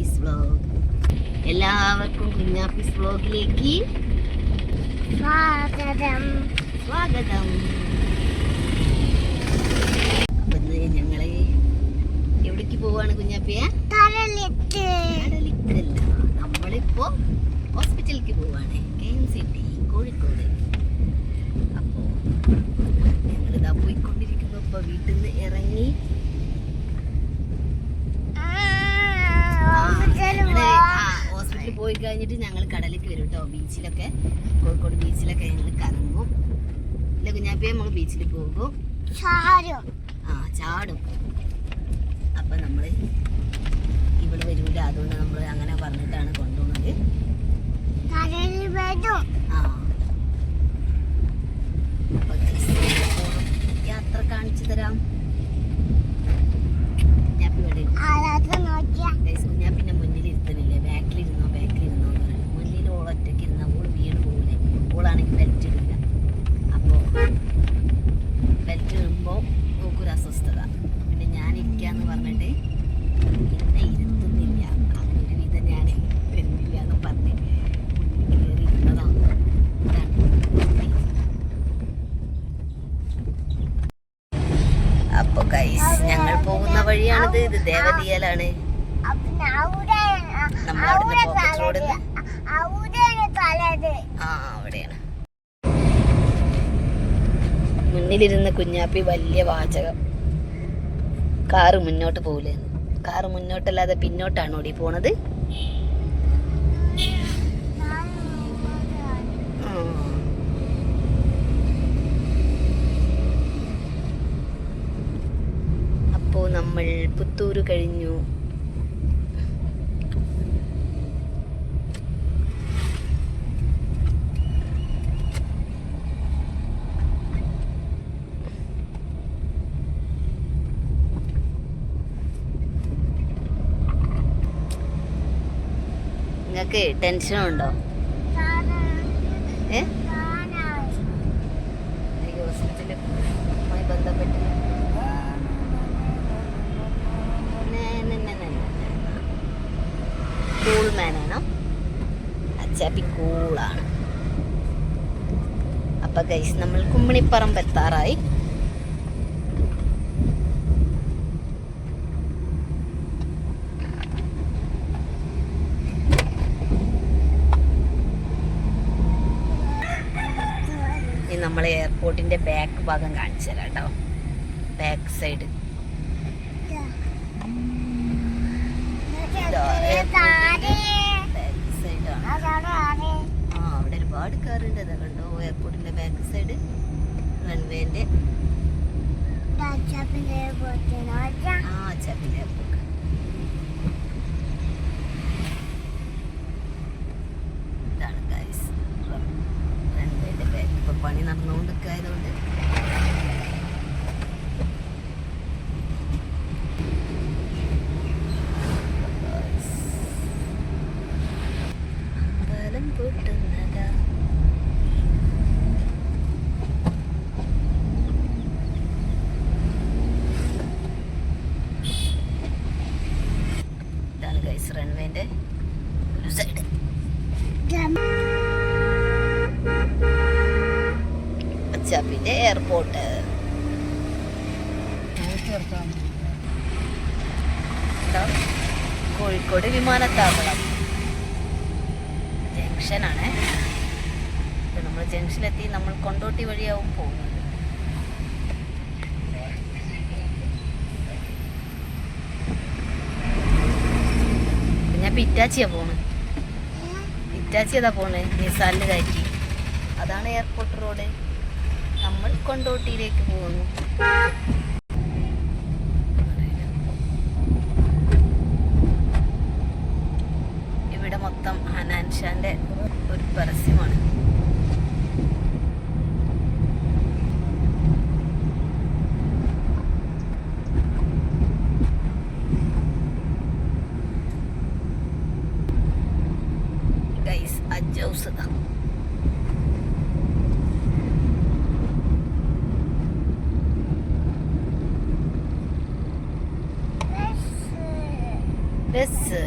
കുഞ്ഞാപ്പീസ് vlog. എല്ലാവർക്കും കുഞ്ഞാപ്പീസ് വ്ലോഗിലേക്ക് സ്വാഗതം. അപ്പൊ ഞങ്ങള് എവിടേക്ക് പോവാണ് കുഞ്ഞാപ്പിയ? കടലിക്കല്ല, നമ്മളിപ്പോ ഹോസ്പിറ്റലിലേക്ക് പോവാണ്. KMCT കോഴിക്കോട്. അപ്പോ ഞങ്ങളിതാ പോയിക്കൊണ്ടിരിക്കുന്നു. ഇപ്പൊ വീട്ടിൽ നിന്ന് ഇറങ്ങി ഹോസ്പിറ്റലിൽ പോയി കഴിഞ്ഞിട്ട് ഞങ്ങൾ കടലിലേക്ക് വരും കേട്ടോ. ബീച്ചിലൊക്കെ, കോഴിക്കോട് ബീച്ചിലൊക്കെ ഞങ്ങൾ കറങ്ങും. ഇല്ല കുഞ്ഞാപ്പിയെ, നമ്മൾ ബീച്ചിൽ പോകും, ചാടും. അപ്പൊ നമ്മള് ഇവിടെ വരൂല, അതുകൊണ്ട് നമ്മൾ അങ്ങനെ പറഞ്ഞിട്ടാണ് കൊണ്ടുപോകുന്നത്. യാത്ര കാണിച്ചു തരാം. ഞാൻ പിന്നെ മുന്നിൽ ഇരുത്തണില്ലേ, ബാക്കിലിരുന്നോ എന്ന് പറയും. മുന്നിൽ ഓളൊറ്റയ്ക്ക് ഇരുന്ന ഓള് വീട് പോകില്ലേ. ഓളാണെങ്കിൽ ബെൽറ്റ് ഇടില്ല. അപ്പോൾ ബെൽറ്റ് ഇടുമ്പോൾ ഓക്കൊരു അസ്വസ്ഥത. പിന്നെ ഞാൻ ഇരിക്കാന്ന് പറഞ്ഞിട്ട് എന്നെ ഇരുത്തുന്നില്ല. അങ്ങനെ ഒരു വിധം ഞാൻ വരുന്നില്ല എന്ന് പറഞ്ഞ് കയറി ഇരുന്നതാണ്. അപ്പൊ ഗൈസ്, ഞങ്ങൾ പോകുന്ന വഴിയാണിത്. ഇത് ദേവതിയലാണ്. നമ്മളവിടുന്ന് പോക്കറ്റ് റോഡിൽ അവിടെയാണ്. മുന്നിലിരുന്ന് കുഞ്ഞാപ്പി വലിയ വാചകം, കാറ് മുന്നോട്ട് പോകില്ലേ. കാറ് മുന്നോട്ടല്ലാതെ പിന്നോട്ടാണ് ഓടി പോണത്. അപ്പോ നമ്മൾ പുത്തൂര് കഴിഞ്ഞു. നിങ്ങൾക്ക് ടെൻഷനുണ്ടോ? ഹോസ്പിറ്റലുമായി ബന്ധപ്പെട്ട് കൂൾ മാനാണോ? അച്ചാപ്പി കൂളാണ്. അപ്പൊ ഗൈസ്, നമ്മൾ കുമ്മിണിപ്പറമ്പ് എത്താറായി. നമ്മളെ എയർപോർട്ടിന്റെ ബാക്ക് ഭാഗം കാണിച്ചു തരാം കേട്ടോ. ബാക്ക് സൈഡ് അവിടെ ഒരുപാട് കാറുണ്ട്. അതാ കണ്ടോ, എയർപോർട്ടിന്റെ ബാക്ക് സൈഡ് റൺവേന്റെ. അച്ചാപ്പിന്റെ എയർപോർട്ട്. ഇതാണ് ഗൈസ് റൺവേന്റെ ബാക്ക്. ഇപ്പൊ പണി നടന്നുകൊണ്ടൊക്കെ ആയതുകൊണ്ട് ഇതാണ് ഗൈസ് റൺവേന്റെ ഒരു സൈഡ്. അച്ചാപ്പിന്റെ എയർപോർട്ട്. കോഴിക്കോട് വിമാനത്താവളം ജംഗ്ഷനാണ്. നമ്മൾ ജംഗ്ഷനിലെത്തി. നമ്മൾ കൊണ്ടോട്ടി വഴിയാവും പോകുന്നത്. പിന്നെ ഇറ്റാച്ചിയാ പോണ്. ഇറ്റാച്ചി അതാ പോണ്, നിസാലിന് കയറ്റി. അതാണ് എയർപോർട്ട് റോഡ്. നമ്മൾ കൊണ്ടോട്ടിയിലേക്ക് പോകുന്നു. ഇവിടെ മൊത്തം ഹനാൻഷാന്റെ ഒരു പരസ്യമാണ്. ഗൈസ്, അജൗസത ബസ്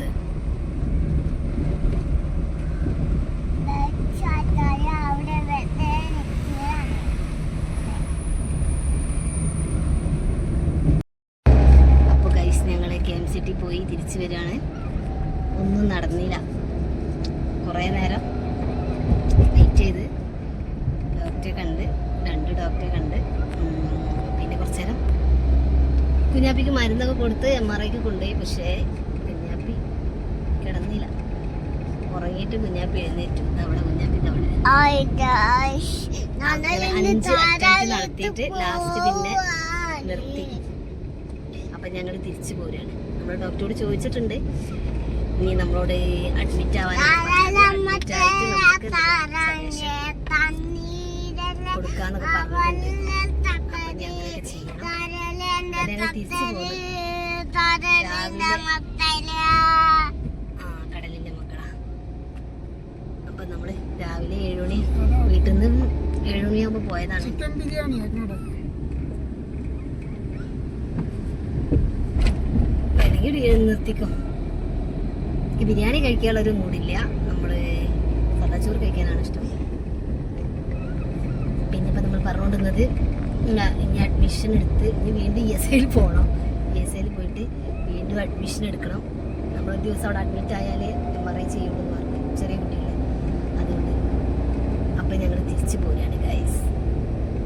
കുഞ്ഞാപ്പിക്ക് മരുന്നൊക്കെ കൊടുത്ത് MRI കൊണ്ടുപോയി. പക്ഷേ കുഞ്ഞാപ്പി കിടന്നില്ല, ഉറങ്ങിയിട്ട് കുഞ്ഞാപ്പി എഴുന്നേറ്റു. അവിടെ കുഞ്ഞാപ്പി അവിടെ 5 അറ്റംപ്റ്റ് നടത്തിയിട്ട് ലാസ്റ്റ് പിന്നെ നിർത്തി. അപ്പം ഞങ്ങൾ തിരിച്ചു പോരുകയാണ്. നമ്മൾ ഡോക്ടറോട് ചോദിച്ചിട്ടുണ്ട് ഇനി നമ്മളോട് അഡ്മിറ്റ് ആവാൻ കൊടുക്കാന്നൊക്കെ പറഞ്ഞിട്ടുണ്ട്. അപ്പം ഞങ്ങളൊക്കെ ചെയ്യണം. ഞങ്ങൾ തിരിച്ചു പോകുന്നത് കടലിന്റെ മക്കളാ. അപ്പൊ നമ്മള് രാവിലെ 7 മണി വീട്ടിൽ നിന്ന് 7 മണിയാകുമ്പോ പോയതാണ്. വേണമെങ്കിൽ നിർത്തിക്കോ. എനിക്ക് ബിരിയാണി കഴിക്കാനുള്ള ഒരു മൂടില്ല. നമ്മള് സദാച്ചോറ് കഴിക്കാനാണ് ഇഷ്ടം. പിന്നെ ഇപ്പൊ നമ്മൾ പറഞ്ഞുകൊണ്ടിരുന്നത് ഇനി അഡ്മിഷൻ എടുത്ത് ഇനി വീണ്ടും ESIയിൽ പോകണം. ESIയിൽ പോയിട്ട് വീണ്ടും അഡ്മിഷൻ എടുക്കണം. നമ്മളൊരു ദിവസം അവിടെ അഡ്മിറ്റ് ആയാൽ MRI ചെയ്യുള്ളൂ എന്ന് പറഞ്ഞു, ചെറിയ കുട്ടികളെ. അതുകൊണ്ട് അപ്പം ഞങ്ങൾ തിരിച്ചു പോരുകയാണ് ഗൈസ്.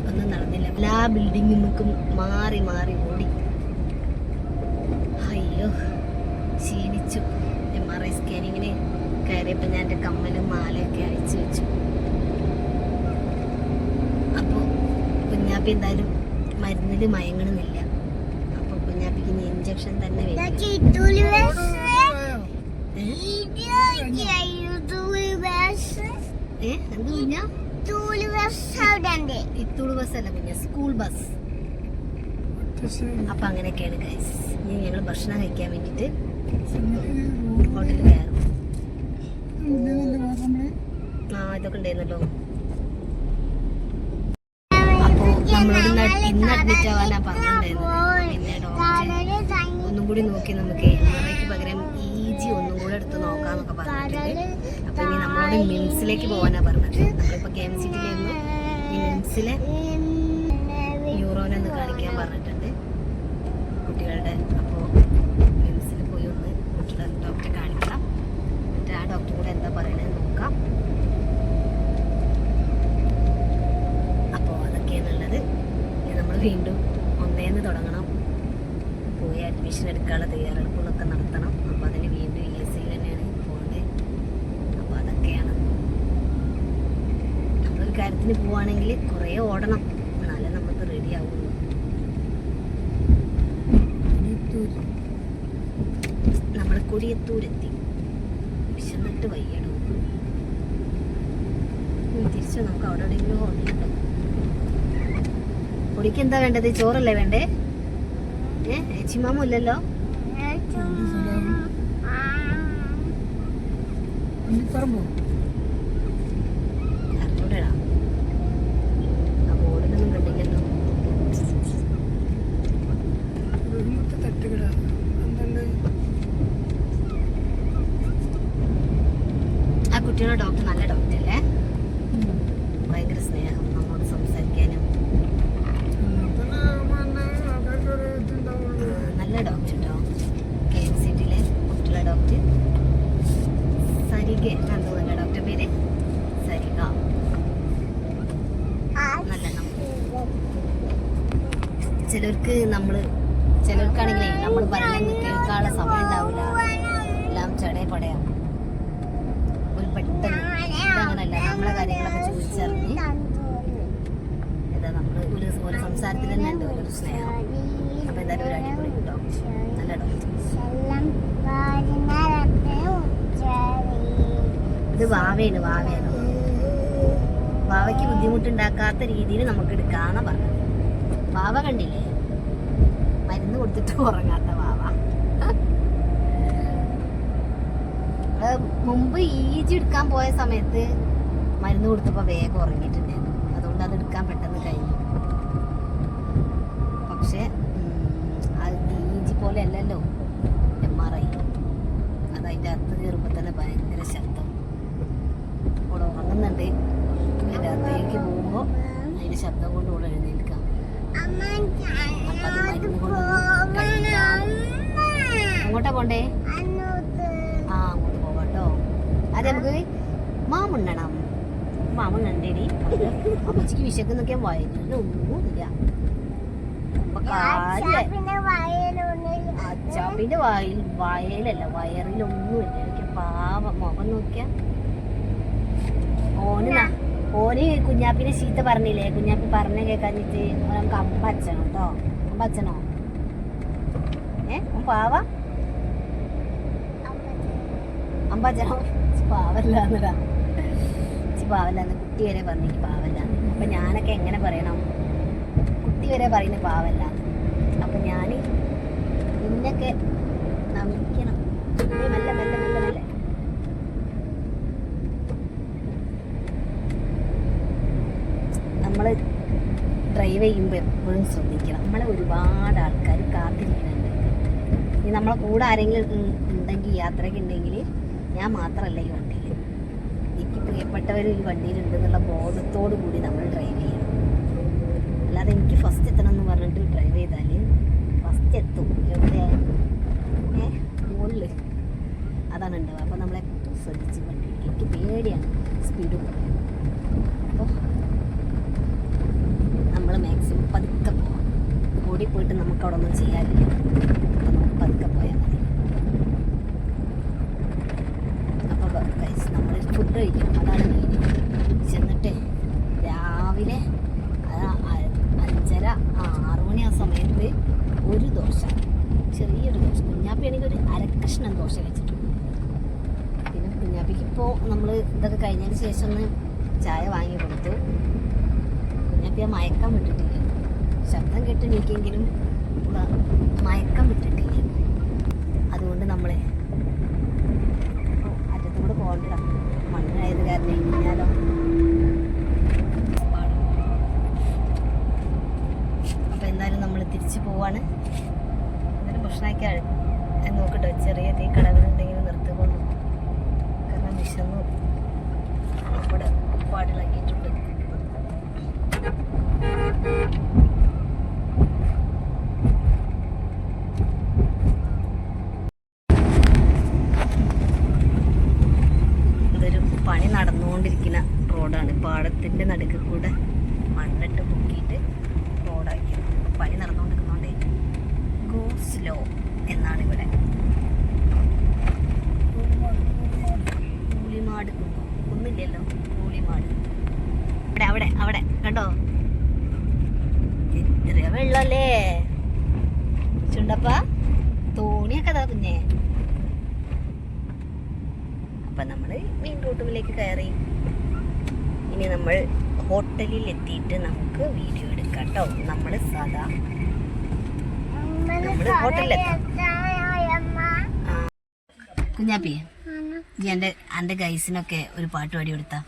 ഒന്നും നടന്നില്ല. എല്ലാ ബിൽഡിങ്ങിൽ നിന്നും മാറി മാറി ഓടി. അയ്യോ ക്ഷീണിച്ചു. MRI സ്കാനിങ്ങിന് കയറിയപ്പോൾ ഞാൻ എൻ്റെ കമ്മലും മാലയൊക്കെ അഴിച്ചു വെച്ചു. അപ്പോൾ കുഞ്ഞാപ്പി എന്തായാലും മരുന്നിൽ മയങ്ങണമെന്നില്ല. അപ്പോൾ കുഞ്ഞാപ്പിക്ക് ഇനി ഇഞ്ചക്ഷൻ തന്നെ വേണ്ടി. ഇത്തൂള് ബസ് അല്ല കുഞ്ഞ, സ്കൂൾ ബസ്. അപ്പൊ അങ്ങനെയൊക്കെയാണ് ഗൈസ്. ഇനി ഞങ്ങൾ ഭക്ഷണം കഴിക്കാൻ വേണ്ടിട്ട് ഹോട്ടലിൽ കയറും. ഇതൊക്കെ ഉണ്ടായിരുന്നല്ലോ. അപ്പോ നമ്മളോട് ഇന്ന് അഡ്മിറ്റ് ആവാനാ പറഞ്ഞിട്ടുണ്ടായിരുന്നത്. പിന്നെ ഡോക്ടർ ഒന്നും കൂടി നോക്കി നമുക്ക് MRIക്ക് പകരം EG ഒന്നും കൂടെ എടുത്ത് നോക്കാന്നൊക്കെ പറഞ്ഞിട്ടുണ്ട്. അപ്പൊ ഇനി നമ്മളോട് മിംസിലേക്ക് പോകാനാ പറഞ്ഞത്. നമ്മളിപ്പോ KMCTയിലായിരുന്നു. ഈ മിംസിലെ ന്യൂറോനൊന്ന് കാണിക്കാൻ പറഞ്ഞിട്ടുണ്ട് കുട്ടികളുടെ. അപ്പോൾ മിംസിൽ പോയി ഒന്ന് കുട്ടികളെ ഡോക്ടറെ കാണിക്കണം. എന്നിട്ട് ആ ഡോക്ടർ കൂടെ എന്താ പറയണതെന്ന് നോക്കാം. അപ്പോൾ അതൊക്കെയാണുള്ളത്. ഇനി നമ്മൾ വീണ്ടും ഒന്നേന്ന് തുടങ്ങണം. പോയി അഡ്മിഷൻ എടുക്കാനുള്ള തയ്യാറെടുപ്പുകളൊക്കെ നടത്തണം. അപ്പോൾ അതിന് വീണ്ടും ESIയിൽ തന്നെയാണ് പോകേണ്ടത്. അപ്പോൾ അതൊക്കെയാണ്. നമ്മളൊരു കാര്യത്തിന് പോവുകയാണെങ്കിൽ കുറേ ഓടണം, എന്നാലേ നമുക്ക് റെഡി ആവുള്ളൂ. നമ്മൾ കൊടിയത്തൂരെത്തി. വിശന്നിട്ട് വയ്യടോ. തിരിച്ചു നമുക്ക് അവിടെ എവിടെയെങ്കിലും ഹോട്ടലുണ്ടോ? പൊടിക്ക് എന്താ വേണ്ടത്? ചോറല്ലേ വേണ്ടേ? ഏച്ചിമാമില്ലല്ലോ. അറിഞ്ഞൂടെടാ, ആ ബോർഡിലൊന്നും കണ്ടില്ലല്ലോ. ആ കുട്ടിയുടെ ഡോക്ടർ നല്ല ഡോക്ടർ അല്ലേ? ഭയങ്കര സ്നേഹം, നമ്മോട് സംസാരിക്കാനും. നല്ല ഡോക്ടർ കേട്ടോ. KMCTയിലെ കുട്ടിയുടെ ഡോക്ടർ സരിക എന്തോ നല്ല ഡോക്ടർ പേര് സരിക. നല്ല ചിലർക്കാണെങ്കിലേ നമ്മൾ പറയുന്നത് കേൾക്കാനുള്ള സമയം ഉണ്ടാവില്ല. എല്ലാം ചടയപ്പടയാവും. ഒരു പെട്ടെന്ന് ഇതങ്ങനല്ല. നമ്മളെ കാര്യങ്ങളൊക്കെ ചോദിച്ചറിഞ്ഞ് ഇതാ നമ്മൾ ഒരു സംസാരത്തിൽ തന്നെ ഉണ്ട് ഒരു സ്നേഹം. അപ്പൊ എന്തായാലും ഒരു അടിപൊളി കേട്ടോ, നല്ല ഡോക്ടർ. ഇത് വാവയാണ്. വാവയ്ക്ക് ബുദ്ധിമുട്ടുണ്ടാക്കാത്ത രീതിയിൽ നമുക്ക് എടുക്കാന്നാ പറഞ്ഞത്. വാവ കണ്ടില്ലേ, മരുന്ന് കൊടുത്തിട്ട് ഉറങ്ങാത്ത വാവ. മുമ്പ് EG എടുക്കാൻ പോയ സമയത്ത് മരുന്ന് കൊടുത്തപ്പോൾ വേഗം ഉറങ്ങിയിട്ടുണ്ടായിരുന്നു. അതുകൊണ്ട് അത് എടുക്കാൻ പെട്ടെന്ന് കഴിഞ്ഞു. പക്ഷെ അത് EG പോലെ അല്ലല്ലോ MRI. അത് അതിൻ്റെ അകത്ത് കയറുമ്പോൾ തന്നെ ഭയങ്കര ശബ്ദം. ഇവിടെ ഉറങ്ങുന്നുണ്ട്. അതിൻ്റെ അകത്തേക്ക് പോകുമ്പോൾ അതിൻ്റെ ശബ്ദം കൊണ്ട് ഇവിടെ എഴുന്നേൽക്കാം. അപ്പം അത് മരുന്ന് കൊണ്ട് കഴിക്കാം. അങ്ങോട്ടാ പോണ്ടേ? അങ്ങോട്ട് പോകാട്ടോ. അത് നമുക്ക് മാമുണ്ണണം. മാമുണ്ണണ്ടേടി. അമ്മച്ചിക്ക് വിശക്കുന്നൊക്കെ വയറ്റിൽ ഒന്നുമില്ല. അപ്പൊ കാര്യം അച്ചാപ്പിന്റെ വയലല്ല വയറിലൊന്നുമില്ല. എനിക്ക് പാവം മുഖം നോക്കിയ ഓന് കുഞ്ഞാപ്പിനെ ചീത്ത പറഞ്ഞില്ലേ? കുഞ്ഞാപ്പി പറഞ്ഞ കേൾക്കാഞ്ഞിട്ട് നമുക്ക് അമ്പച്ചനോ കേട്ടോ. അമ്പച്ചനോ പാവ അമ്പച്ചനോ പാവല്ലാന്നടാ. പാവല്ലാന്ന് കുട്ടി വരെ പറഞ്ഞു പാവല്ലാന്ന്. അപ്പൊ ഞാനൊക്കെ എങ്ങനെ പറയണം? കുട്ടി വരെ പറയുന്ന പാവല്ലാന്ന്. അപ്പൊ ഞാൻ നിന്നൊക്കെ നമിക്കണം. മെല്ലെ മെല്ലെ മെല്ലെ മെല്ലെ. നമ്മൾ ഡ്രൈവ് ചെയ്യുമ്പോൾ എപ്പോഴും ശ്രദ്ധിക്കണം. നമ്മളെ ഒരുപാട് ആൾക്കാർ കാത്തിരിക്കുന്നുണ്ട്. ഇനി നമ്മളെ കൂടെ ആരെങ്കിലും ഉണ്ടെങ്കിൽ യാത്രയ്ക്ക് ഉണ്ടെങ്കിൽ ഞാൻ മാത്രമല്ല ഈ വണ്ടിയിൽ. എനിക്ക് പ്രിയപ്പെട്ടവർ ഈ വണ്ടിയിലുണ്ട് എന്നുള്ള ബോധത്തോടു കൂടി നമ്മൾ ഡ്രൈവ് ചെയ്യണം. അല്ലാതെ എനിക്ക് ഫസ്റ്റ് എത്തണം എന്ന് പറഞ്ഞിട്ട് ഡ്രൈവ് ചെയ്താൽ ഫസ്റ്റ് എത്തും എവിടെ മുകളിൽ. അതാണ് ഉണ്ടാവുക. അപ്പോൾ നമ്മളെ ശ്രദ്ധിച്ച് വണ്ടി. എനിക്ക് പേടിയാണ് സ്പീഡ്. അപ്പോൾ നമ്മൾ മാക്സിമം പതുക്കെ പോകാം. ഓടിപ്പോയിട്ട് നമുക്ക് അവിടെ ഒന്നും ചെയ്യാനില്ല. അപ്പോൾ നമുക്ക് പതുക്കെ പോയാൽ മതി. അപ്പോൾ നമ്മൾ ഫുഡ് കഴിക്കും. അതാണ് മെയിൻ. ചെന്നിട്ട് രാവിലെ 5:30 6 മണി ആ സമയത്ത് ഒരു ദോശ, ചെറിയൊരു ദോശ. കുഞ്ഞാപ്പിയാണെങ്കിൽ ഒരു അരക്കഷ്ണം ദോശ കഴിച്ചിട്ടുണ്ട്. പിന്നെ കുഞ്ഞാപ്പിക്ക് ഇപ്പോൾ നമ്മൾ ഇതൊക്കെ കഴിഞ്ഞതിന് ശേഷം ഒന്ന് ചായ വാങ്ങി കൊടുത്തു. കുഞ്ഞാപ്പി ആ മയക്കാൻ വിട്ടിട്ടില്ല. ശബ്ദം കേട്ട് നീക്കിയെങ്കിലും മയക്കം വിട്ടിട്ടില്ല. അതുകൊണ്ട് നമ്മൾ അറ്റത്തും കൂടെ പോകണ്ട. മണ്ണായത് കാരണം ഇഞ്ഞാലോ അപ്പം എന്തായാലും നമ്മൾ തിരിച്ചു പോവാണ്. എന്തായാലും ഭക്ഷണമൊക്കെ നോക്കട്ടെ. ചെറിയ തീ കടകളുണ്ടെങ്കിൽ നിർത്തിക്കൊണ്ടു. കാരണം വിശന്നു ഇവിടെ പാടിലാക്കിയിട്ടുണ്ട്. ഇതൊരു പണി നടന്നുകൊണ്ടിരിക്കുന്ന റോഡാണ്. പാടത്തിൻ്റെ നടുക്ക് കൂടെ മണ്ണിട്ട് മുക്കിയിട്ട് റോഡാക്കിയത്. പണി നടന്നുകൊണ്ടിരിക്കുന്നതുകൊണ്ട് ഗോ സ്ലോ എന്നാണ് ഇവിടെ. കൂളിമാട് കുന്നില്ലല്ലോ, കൂളിമാട്. അവിടെ അവിടെ അവിടെ കണ്ടോ ഇത്ര വെള്ളല്ലേ ചുണ്ടപ്പ. തോണിയൊക്കെ അതാ കുഞ്ഞേ. അപ്പം നമ്മൾ മെയിൻ റോഡിലേക്ക് കയറി. ഇനി നമ്മൾ ഹോട്ടലിൽ എത്തിയിട്ട് നമുക്ക് വീഡിയോ എടുക്കാം കേട്ടോ. നമ്മൾ സാധാ നമ്മൾ ഹോട്ടലിലെത്താം. കുഞ്ഞാപ്പി എൻ്റെ ഗൈസിനൊക്കെ ഒരു പാട്ട് പാടി കൊടുത്താ.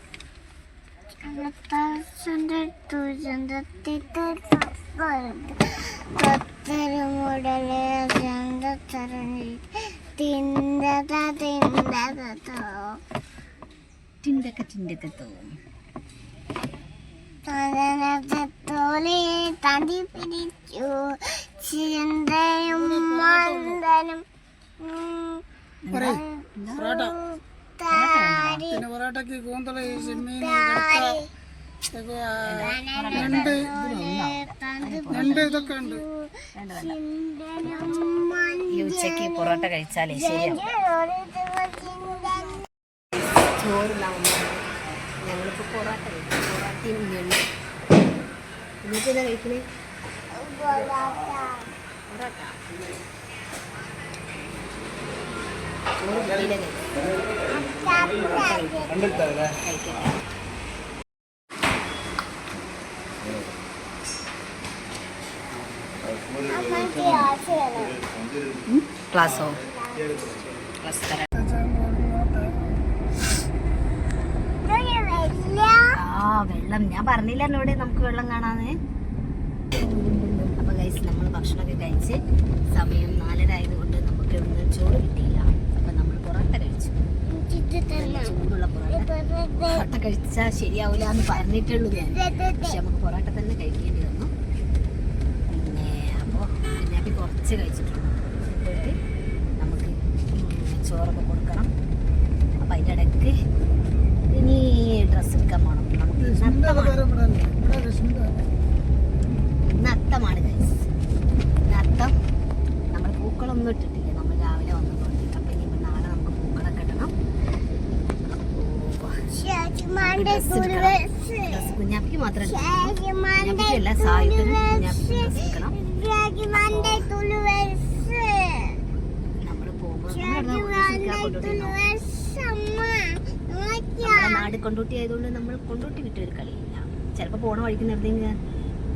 തടി പിടിച്ചു ചിന്തയും മന്ദനും പൊറാട്ടക്ക് കൂന്തള ഇതൊക്കെ ഉണ്ട്. ഈ ഉച്ചക്ക് പൊറോട്ട കഴിച്ചാലേ ശരിയാവും. ചോറ് ഞങ്ങളിപ്പോൾ പൊറോട്ട കഴിക്കും. പൊറോട്ടയും ഇങ്ങനെ എന്നിട്ട് എന്താ കഴിക്കണേ? പൊറോട്ട ചോറ് കിട്ടിയില്ല കഴിക്കട്ടെ. ക്ലാസ്സോ ക്ലാസ് തരാം. വെള്ളം ഞാൻ പറഞ്ഞില്ല എന്നോട് നമുക്ക് വെള്ളം കാണാന്ന്. അപ്പൊ ഗൈസ് നമ്മൾ ഭക്ഷണമൊക്കെ കഴിച്ച് സമയം 4:30 ആയതുകൊണ്ട് നമുക്ക് ഇന്ന് ചോറ് കിട്ടിയില്ല. അപ്പൊ നമ്മൾ പൊറോട്ട കഴിച്ചു. ചൂടുള്ള പൊറോട്ട കഴിച്ചാൽ ശരിയാവില്ല എന്ന് പറഞ്ഞിട്ടുള്ളൂ ഞാൻ. പക്ഷെ നമുക്ക് പൊറോട്ട തന്നെ കഴിക്കേണ്ടി വന്നു. പിന്നെ അപ്പോൾ കുഞ്ഞാപ്പി കുറച്ച് കഴിച്ചിട്ടുള്ളൂ. പോയിട്ട് നമുക്ക് ചോറൊക്കെ കൊടുക്കണം. അപ്പം അതിൻ്റെ ഇടയ്ക്ക് ഇനി ഡ്രസ്സ് എടുക്കാൻ പോകണം. നമുക്ക് ഇന്ന് അത്തമാണ് ഗൈസ്. ഇന്ന് അത്തം നമ്മൾ പൂക്കളൊന്നും ഒന്നും ഇട്ടിട്ടില്ല നമ്മൾ രാവിലെ വന്നതുകൊണ്ട്. അപ്പം ഇനിയിപ്പോൾ നാളെ നമുക്ക് പൂക്കളൊക്കെ ഇടണം. കുഞ്ഞാപ്പിക്ക് മാത്രം കുഞ്ഞാപ്പിക്കല്ല, സായിട്ടൊരു കുഞ്ഞാപ്പിക്ക് ഡ്രസ്സ് എടുക്കണം. നമ്മൾ പോകുമ്പോൾ നമ്മുടെ നാട് കൊണ്ടോട്ടി ആയതുകൊണ്ട് നമ്മൾ കൊണ്ടോട്ടി വിട്ട ഒരു കളിയില്ല. ചിലപ്പോൾ പോണ വഴിക്കുന്ന എവിടെയെങ്കിലും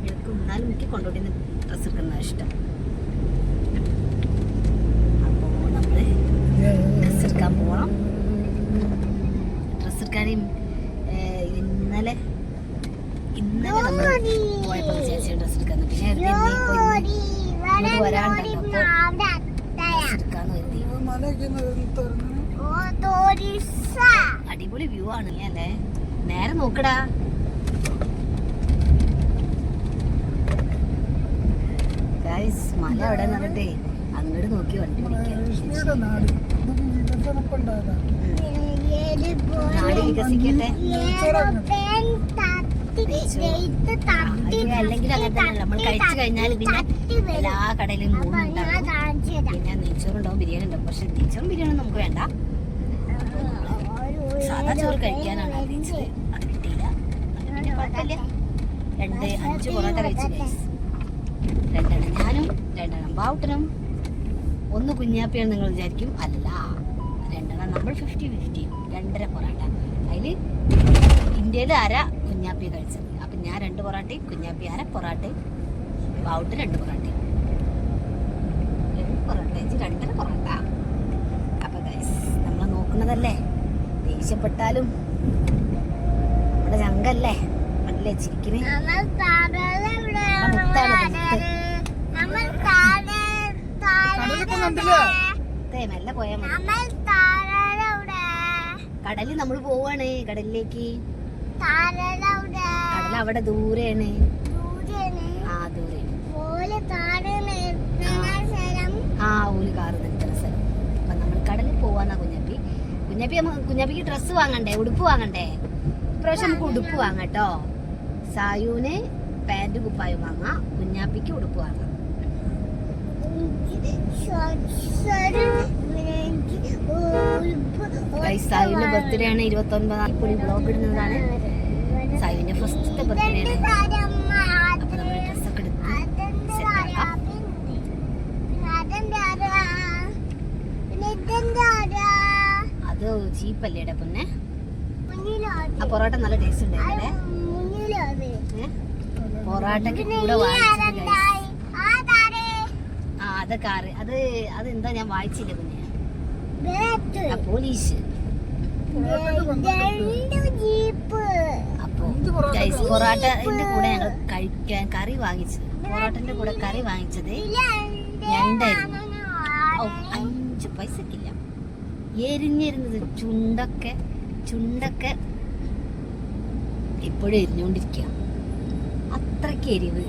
എടുക്കും. എന്നാലും എനിക്ക് കൊണ്ടോട്ടി ഡ്രസ്സ് എടുക്കുന്നതാണ് ഇഷ്ടം. അപ്പോൾ നമ്മൾ ഡ്രസ്സ് എടുക്കാൻ പോകണം. ഡ്രസ്സ് എടുക്കാനും ഇന്നലെ നമ്മൾ പോയപ്പോൾ വിചാരിച്ച ഡ്രസ്സ് എടുക്കാൻ, പിന്നെ വരാണ്ടല്ലോ ഡ്രസ്സ് എടുക്കാന്ന് കരുതി. അടിപൊളി വ്യൂ ആണ് അല്ലേ? നേരെ നോക്കടാ. മല അവിടെ നിന്നിട്ടേ അങ്ങോട്ട് നോക്കി വണ്ടി നാട് വികസിക്കട്ടെ. അല്ലെങ്കിൽ അങ്ങനെ തന്നെ നമ്മൾ കഴിച്ചു കഴിഞ്ഞാൽ പിന്നെ എല്ലാ കടയിലും ഊണുണ്ടാവും, പിന്നെ നെയ്ച്ചോറുണ്ടാവും, ബിരിയാണി ഉണ്ടാവും. പക്ഷെ നെയ്ച്ചോറും ബിരിയാണി നമുക്ക് വേണ്ട, സാധാ ചോറ് കഴിക്കാനാണ് ആഗ്രഹിച്ചത്. അത് കിട്ടിയില്ല. കുഴപ്പമില്ല. 5 പൊറോട്ട കഴിച്ചു. 2 ഞാനും 2 ബാവുട്ടനും 1 കുഞ്ഞാപ്പിയാണ് നിങ്ങൾ വിചാരിക്കും. അല്ല, 2 നമ്മൾ 50-50, 2.5 പൊറോട്ട. അതിൽ ഇന്ത്യയിൽ 1/2 കുഞ്ഞാപ്പി കഴിച്ചത്. അപ്പം ഞാൻ 2 പൊറോട്ടയും കുഞ്ഞാപ്പി 1/2 പൊറോട്ടയും ബാവുട്ട് 2 പൊറോട്ടയും 2 പൊറോട്ട 2.5 പൊറോട്ട. അപ്പം ഗൈസ് നമ്മൾ നോക്കുന്നതല്ലേ, ദേഷ്യപ്പെട്ടാലും നമ്മുടെ ചങ്കല്ലേ മണ്ണിലെ ചിരിക്കുന്നേ. മെല്ലെ പോയാ മതി. കടലിൽ നമ്മൾ പോവാണ്. കടലിലേക്ക്. കടൽ അവിടെ ദൂരെയാണ്. ആ ദൂരെ ഓല് കാറ് നിർത്തുന്ന സ്ഥലം. അപ്പൊ നമ്മൾ കടലിൽ പോവാന്നാ കുഞ്ഞാപ്പിക്ക് ഡ്രസ്സ് വാങ്ങണ്ടേ, ഉടുപ്പ് വാങ്ങണ്ടേ? ഇപ്രാവശ്യം നമുക്ക് ഉടുപ്പ് വാങ്ങട്ടോ. സായൂന് പാന്റ് കുപ്പായും വാങ്ങാം, കുഞ്ഞാപ്പിക്ക് ഉടുപ്പ് വാങ്ങാം. സായുവിന്റെ ബർത്ത്ഡേ ആണ് 29. ഇപ്പോൾ ബ്ലോഗ് ഇടുന്നതാണ്. സായുവിന്റെ ഫസ്റ്റത്തെ ബർത്ത്ഡേ ആണ്. അപ്പൊ നമ്മൾ ഡ്രസ്സൊക്കെ എടുത്ത് സെറ്റാക്കാം. അത് ചീപ്പല്ലേടാ പൊന്നെ. ആ പൊറോട്ട നല്ല ടേസ്റ്റ് ഉണ്ടായിരുന്നല്ലേ? പൊറോട്ടക്ക് കൂടെ വാങ്ങിച്ചത്. ആ അത് കാറ്. അതെന്താ ഞാൻ വായിച്ചില്ല കുഞ്ഞെ. പോലീസ്. അപ്പൊ പൊറോട്ടന്റെ കൂടെ ഞങ്ങൾ കഴിക്കാൻ കറി വാങ്ങിച്ചത്. പൊറോട്ടന്റെ കൂടെ കറി വാങ്ങിച്ചത് 2 5 പൈസക്കില്ല. എരിഞ്ഞിരുന്നത് ചുണ്ടൊക്കെ ഇപ്പോഴും എരിഞ്ഞോണ്ടിരിക്കുക. അത്രയ്ക്ക് എരിവ്,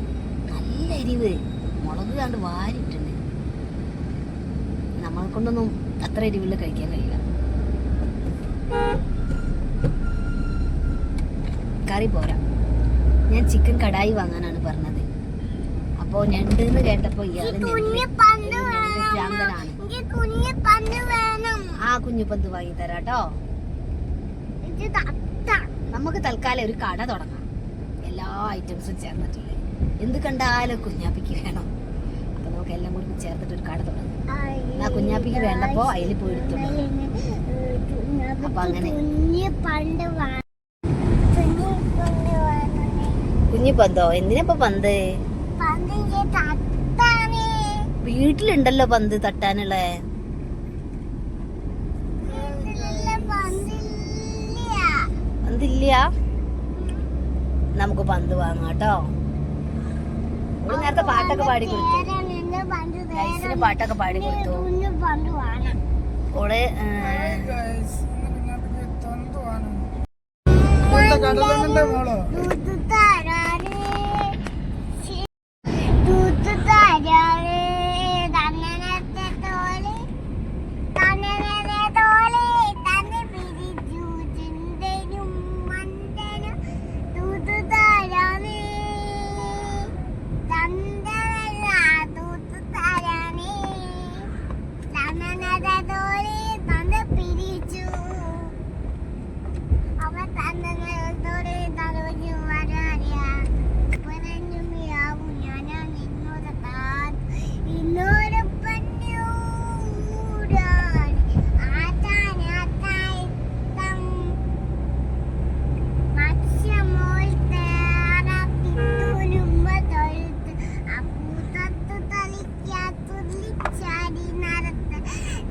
നല്ല എരിവ്. മുളക് കണ്ട് വാരിട്ടുണ്ട്. നമ്മളെ കൊണ്ടൊന്നും അത്ര എരിവില്ല കഴിക്കാൻ കഴിയില്ല. കറി പോരാ. ഞാൻ ചിക്കൻ കടായി വാങ്ങാനാണ് പറഞ്ഞത്. അപ്പോ ഞണ്ടെന്ന് കേട്ടപ്പോ ഇയാള് ഭ്രാന്തനാണ്. ആ കുഞ്ഞുപന്ത് വാങ്ങി തരാട്ടോ. നമുക്ക് തൽക്കാലം ഒരു കട തുടങ്ങാം. എല്ലാ ഐറ്റംസും ചേർന്നിട്ടില്ലേ? എന്ത് കണ്ടാലും കുഞ്ഞാപ്പിക്ക് വേണം. അപ്പൊ നമുക്ക് എല്ലാം കൂടി ചേർത്തിട്ട് ഒരു കട തുടങ്ങാം. ആ കുഞ്ഞാപ്പിക്ക് വേണ്ടപ്പോ അതിൽ പോയി എടുത്തോളൂ. അപ്പൊ അങ്ങനെ കുഞ്ഞിപ്പന്തോ? എന്തിനപ്പോ പന്ത്? വീട്ടിലുണ്ടല്ലോ പന്ത് തട്ടാനുള്ള. പന്തില്ല? നമുക്ക് പന്ത് വാങ്ങാട്ടോ. ഒരു നേരത്തെ പാട്ടൊക്കെ പാടി കൊടുത്തു. പാട്ടൊക്കെ പാടി കൊടുത്തു. ഓള് ചാടി നടത്ത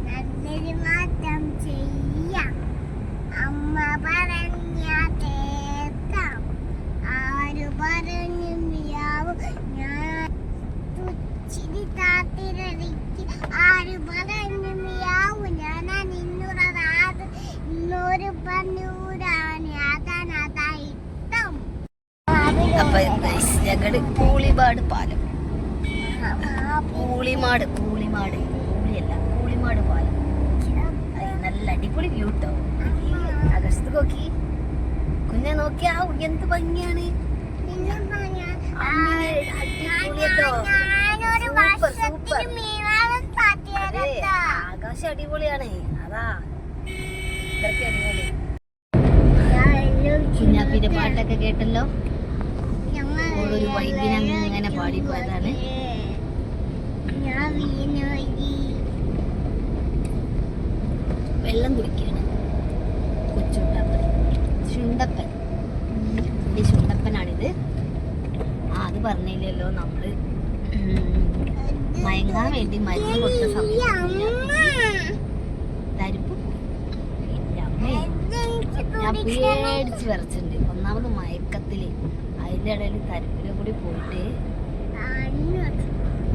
നല്ലൊരു മാറ്റം ചെയ്യാം. അമ്മ പറഞ്ഞ കേൾക്കാം. ആര് പറഞ്ഞു മിയാവും ഞാൻ തുച്ചിരി താത്തിരടിക്ക്. ആര് പറഞ്ഞു മിയാവും ഞാൻ നിന്നുറതാത് ഇന്നൊരു പന്നൂരാണ് അതായിട്ടം. അപ്പൊ ഞങ്ങള് കൂളിമാട് പാലം, കൂളിമാട് പാലം. അത് നല്ല അടിപൊളി വ്യൂ കേട്ടോ. ആകാശത്ത് നോക്കി കുഞ്ഞെ നോക്കിയാ എന്ത് ഭംഗിയാണ്. ആകാശം അടിപൊളിയാണ്. അതാ ഇതൊക്കെ അടിപൊളി. കുഞ്ഞാപ്പിന്റെ പാട്ടൊക്കെ കേട്ടല്ലോ. ഓളൊരു വൈകിന് അങ്ങനെ പാടിപ്പോയതാണ്. വെള്ളം കുടിക്കുകയാണ് കൊച്ചുണ്ടപ്പൻ, ശുണ്ടപ്പൻ. ഈ ശുണ്ടപ്പനാണിത്. അത് പറഞ്ഞില്ലല്ലോ, നമ്മള് മയങ്ങാൻ വേണ്ടി മരുന്ന് കൊടുത്ത സമയത്ത് തരിപ്പ് ഞാൻ പേടിച്ച് വരച്ചിട്ടുണ്ട്. ഒന്നാമത് മയക്കത്തില്, അതിന്റെ ഇടയിൽ തരിപ്പിനെ കൂടി പോയിട്ട്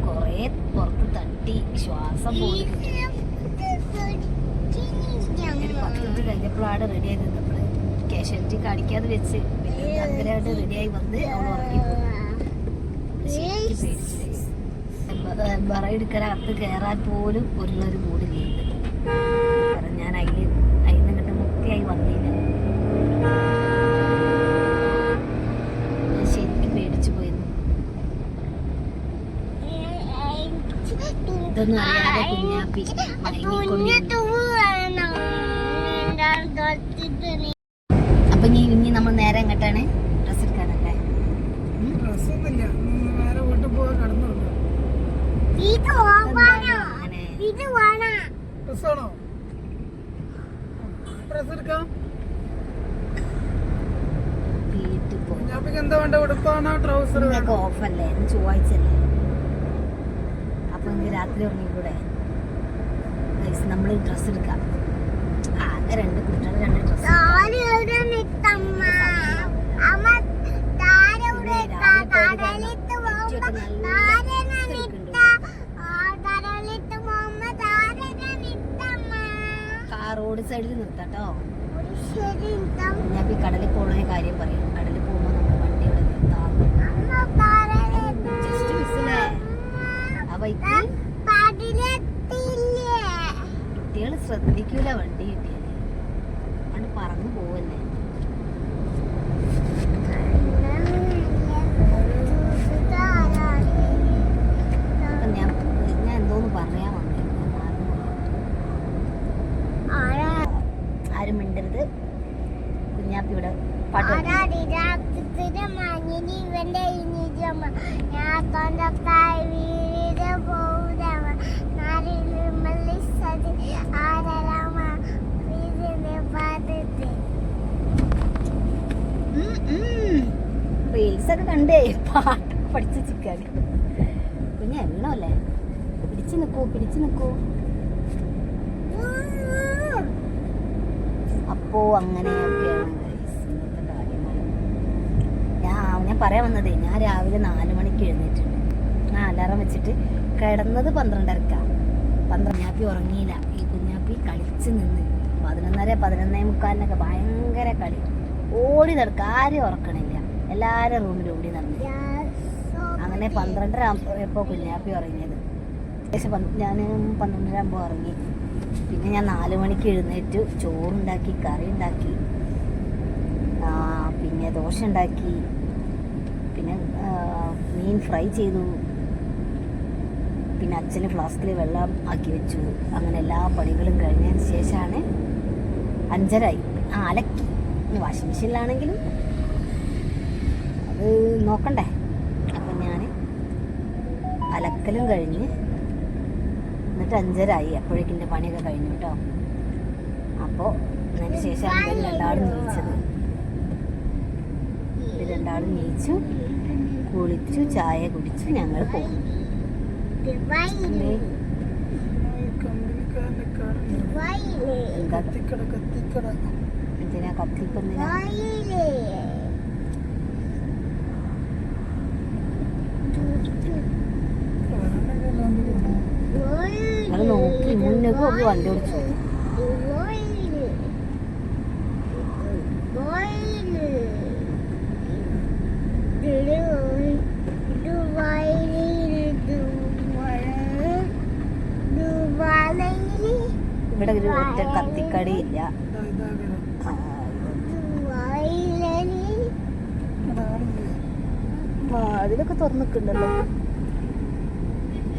കൊറേ പുറത്ത് തട്ടി ശ്വാസം പോയി കിട്ടി. ഒരു 10 മിനിറ്റ് കഴിഞ്ഞപ്പോഴാണ് റെഡി ആയത്. നമ്മള് കാഷ്വാലിറ്റി കാണിക്കാതെ വെച്ച് അങ്ങനെയായിട്ട് റെഡിയായി വന്ന് അവൾ ഉറങ്ങിപ്പോയി. ബറയെടുക്കലകത്ത് കയറാൻ പോലും ഒരു മൂടില്ല. കാരണം ഞാൻ അതിന് ഇങ്ങോട്ട് മുക്തിയായി വന്നില്ല. ഞാൻ ശരിക്കും പേടിച്ചു പോയിരുന്നു. ഇതൊന്നും അറിയാതെ കുഞ്ഞാപ്പി മയങ്ങിക്കൊണ്ടിരുന്നു. അപ്പൊ ഇനി നമ്മൾ നേരെ എങ്ങോട്ടാണ്? ഡ്രസ് എടുക്കാനല്ലേ? ഓഫല്ലേ, ചൊവ്വാഴ്ചല്ലേ. അപ്പൊ രാത്രി ഉറങ്ങിക്കൂടെ? നമ്മള് ഡ്രസ് എടുക്കാം. ആകെ 2 കുട്ടികൾ 2 ഡ്രസ്. റോഡ് സൈഡിൽ നിർത്താട്ടോ. ഞാൻ ഈ കടലിൽ പോകുന്ന കാര്യം പറയും. കടലിൽ പോകുമ്പോ നമ്മൾ വണ്ടി ഇവിടെ നിർത്താം. ജസ്റ്റ് മിസ്സിലേ ആ ബൈക്ക് കുട്ടികൾ ശ്രദ്ധിക്കൂല. വണ്ടി കിട്ടിയാല് പണ്ട് പറന്നു പോവല്ലേ. ഞാൻ എന്തോന്ന് പറയാൻ വന്നിരുന്നു. ആരും മിണ്ടരുത്. കുഞ്ഞാപ്പി ഇവിടെ പാട്ട് റീൽസ് ഒക്കെ കണ്ടേ പാട്ടൊക്കെ പഠിച്ചു ചിക്കാണ്. കുഞ്ഞ എണ്ണല്ലേ. പിടിച്ചു നിക്കൂ. അപ്പോ അങ്ങനെയൊക്കെയാണ് ഇന്നത്തെ കാര്യങ്ങൾ. ഞാൻ പറയാൻ വന്നതേ, ഞാൻ രാവിലെ 4 മണിക്ക് എഴുന്നേറ്റുണ്ട്. ഞാൻ അലാറം വെച്ചിട്ട് കിടന്നത് 12:30. കുഞ്ഞാപ്പി ഉറങ്ങിയില്ല. ഈ കുഞ്ഞാപ്പി കളിച്ച് നിന്ന് 11:30 11:45 ഭയങ്കര കളി. ഓടി നടക്കുക. ആരും ഉറക്കണില്ല. എല്ലാവരും റൂമിൽ ഓടി നടന്നു. അങ്ങനെ 12:30 ആകുമ്പോൾ കുഞ്ഞാപ്പി ഉറങ്ങിയത്. ഏകദേശം ഞാൻ 12:30 ആകുമ്പോൾ ഉറങ്ങി. പിന്നെ ഞാൻ 4 മണിക്ക് എഴുന്നേറ്റു. ചോറുണ്ടാക്കി, കറി ഉണ്ടാക്കി, പിന്നെ ദോശ ഉണ്ടാക്കി, പിന്നെ മീൻ ഫ്രൈ ചെയ്തു, പിന്നെ അച്ഛന് ഫ്ലാസ്കിൽ വെള്ളം ആക്കി വെച്ചു. അങ്ങനെ എല്ലാ പണികളും കഴിഞ്ഞതിന് ശേഷമാണ് 5:30 ആയി. അലക്കി. വാഷിംഗ് മെഷീനിലാണെങ്കിലും അത് നോക്കണ്ടേ. അപ്പം ഞാൻ അലക്കലും കഴിഞ്ഞ് എന്നിട്ട് 5:30 ആയി. അപ്പോഴേക്കും എൻ്റെ പണിയൊക്കെ കഴിഞ്ഞു കേട്ടോ. അപ്പോൾ അതിന് ശേഷമാണ് ഇവർ രണ്ടാളും നീച്ചത്. ഇവർ രണ്ടാളും നീച്ചു, കുളിച്ചു, ചായ കുടിച്ചു, ഞങ്ങൾ പോകും. എന്തിനാ കത്തിപ്പെന്തിനാ? അത് നോക്കി മുന്നേക്ക് ഒരു വണ്ടി ഓടിച്ചു. ഇവിടെ ഒരു ഒറ്റ കത്തിക്കടിയില്ല. അതിലൊക്കെ തുറന്നിട്ടുണ്ടല്ലോ.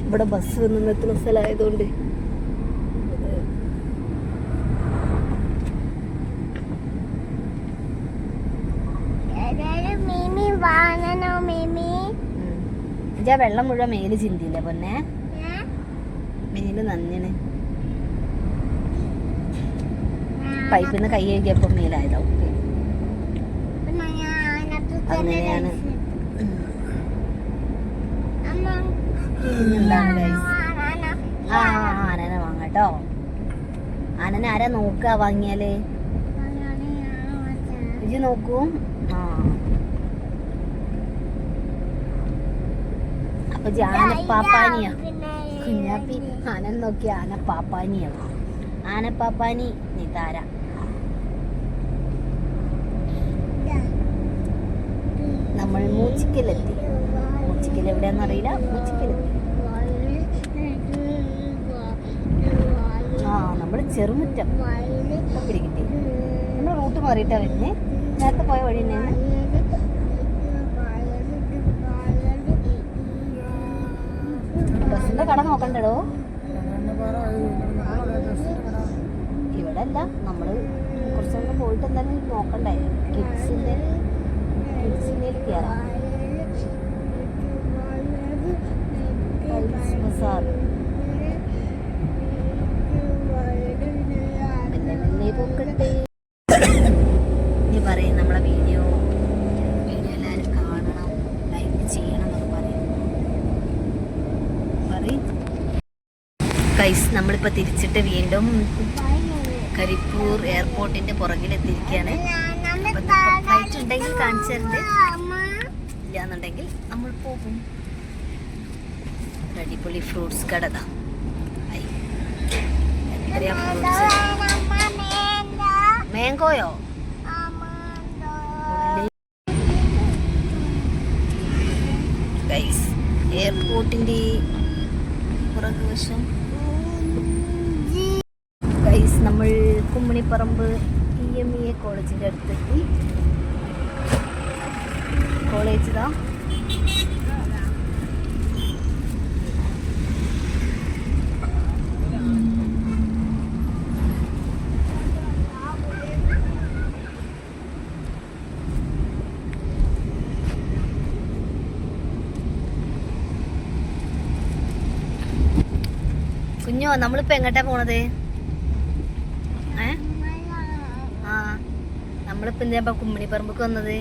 ഇവിടെ ബസ് വന്ന് നിർത്തുന്ന സ്ഥലമായതുകൊണ്ട് വെള്ളം മുഴുവൻ മേല് ചിന്തിയില്ല പൊന്നെ. മേല് നന്ദിന് പൈപ്പിൽ നിന്ന് കൈ കഴുകിയപ്പോ മേലായതാവും. അങ്ങനെയാണ്. എന്താണ് ആനനെ വാങ്ങട്ടോ. ആനനെ ആരാ നോക്ക വാങ്ങിയാല്? ഇജ്ജ് നോക്കൂ. അപ്പൊ ആനപ്പാപ്പാനിയാ കുഞ്ഞാപ്പി. ആനൻ നോക്കി ആനപ്പാപ്പാനിയാ. ആനപ്പാപ്പാനി നിതാര. നമ്മൾ മൂച്ചിക്കലെത്തി. മൂച്ചിക്കൽ എവിടെയാന്നറിയില്ല. മൂച്ചിക്കലെത്തി. നമ്മള് ചെറുമുറ്റം പിടികിട്ടി. നമ്മൾ റൂട്ട് മാറിയിട്ടാ വരുന്നേ. നേരത്തെ പോയ വഴി തന്നെയാണ്. ഡ്രസ്സിന്റെ കട നോക്കണ്ടോ? ഇവിടെ അല്ല, നമ്മള് കുറച്ചൊക്കെ പോയിട്ട് എന്തായാലും നോക്കണ്ടേ. കിഡ്സിന്റെ കയറാം. പറയും നമ്മളെ വീഡിയോ എല്ലാവരും കാണണം, ലൈക്ക് ചെയ്യണം എന്നൊക്കെ പറയും. ഗൈസ്, നമ്മളിപ്പോൾ തിരിച്ചിട്ട് വീണ്ടും കരിപ്പൂർ എയർപോർട്ടിന്റെ പുറകിലെത്തിയിരിക്കുകയാണ്. ഫ്ലൈറ്റ് ഉണ്ടെങ്കിൽ കാണിച്ചിട്ടുണ്ട്, ഇല്ലാന്നുണ്ടെങ്കിൽ നമ്മൾ പോകും. അടിപൊളി ഫ്രൂട്ട്സ് കട. എത്രയാ ഫ്രൂട്ട്സ്? മാംഗോയോ? ഗൈസ്, എയർപോർട്ടിന്റെ പുറകുവശം. ഗൈസ്, നമ്മൾ കുമ്മണിപ്പറമ്പ് EMEA കോളേജിന്റെ അടുത്തെത്തി. കോളേജ് ഇതാ. കുഞ്ഞോ, നമ്മളിപ്പോ എങ്ങോട്ടാ പോണത്? നമ്മളിപ്പോ എന്തിനാ കുമ്മണിപ്പറമ്പക്ക് വന്നത്?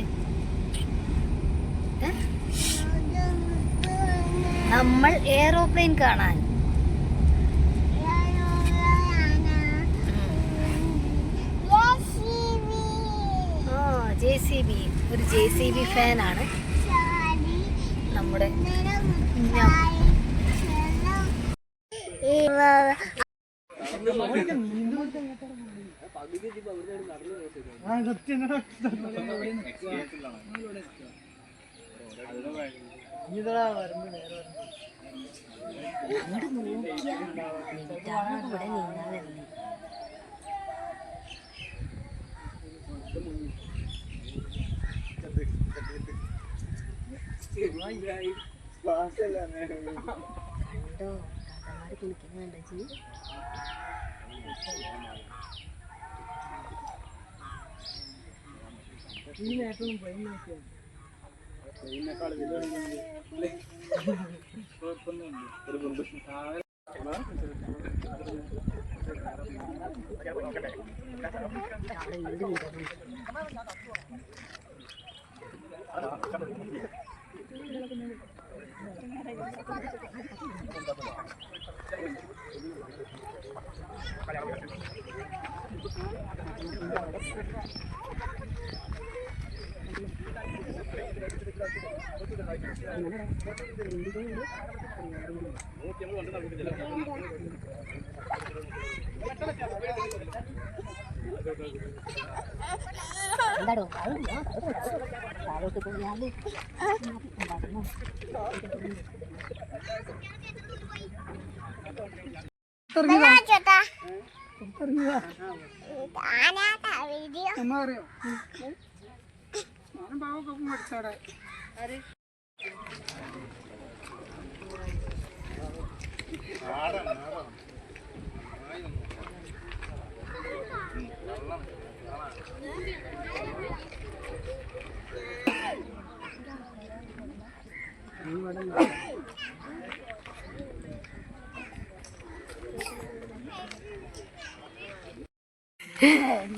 നമ്മൾ എയറോപ്ലെയിൻ കാണാൻ. JCB, ഒരു JCB ഫാനാണ് നമ്മുടെ. കണ്ടോ താത്തമാര് കുളിക്കുന്നുണ്ട് ജി. ഈ നേരത്തൊന്നും പോയി നോക്കിയാ എന്താടോ താഴോട്ട് പോയാല് ചേട്ടാ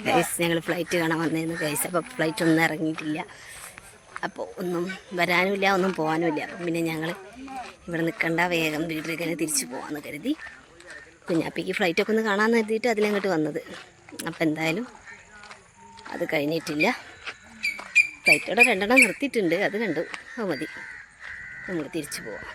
ഗൈസ് ഞങ്ങൾ ഫ്ലൈറ്റ് കാണാൻ വന്നേന്ന് ഗൈസ്. അപ്പോൾ ഫ്ലൈറ്റ് ഒന്നും ഇറങ്ങിയിട്ടില്ല, അപ്പോൾ ഒന്നും വരാനുമില്ല ഒന്നും പോകാനുമില്ല. അപ്പം പിന്നെ ഞങ്ങൾ ഇവിടെ നിൽക്കണ്ട, വേഗം വീട്ടിലേക്ക് തന്നെ തിരിച്ചു പോകാമെന്ന് കരുതി. കുഞ്ഞാപ്പിക്ക് ഫ്ലൈറ്റൊക്കെ ഒന്ന് കാണാമെന്ന് കരുതിയിട്ട് അതിലങ്ങോട്ട് വന്നത്. അപ്പം എന്തായാലും അത് കഴിഞ്ഞിട്ടില്ല. ഫ്ലൈറ്റോടെ 2 നിർത്തിയിട്ടുണ്ട്, അത് കണ്ടു, അത് മതി, നമ്മൾ തിരിച്ചു പോവാം.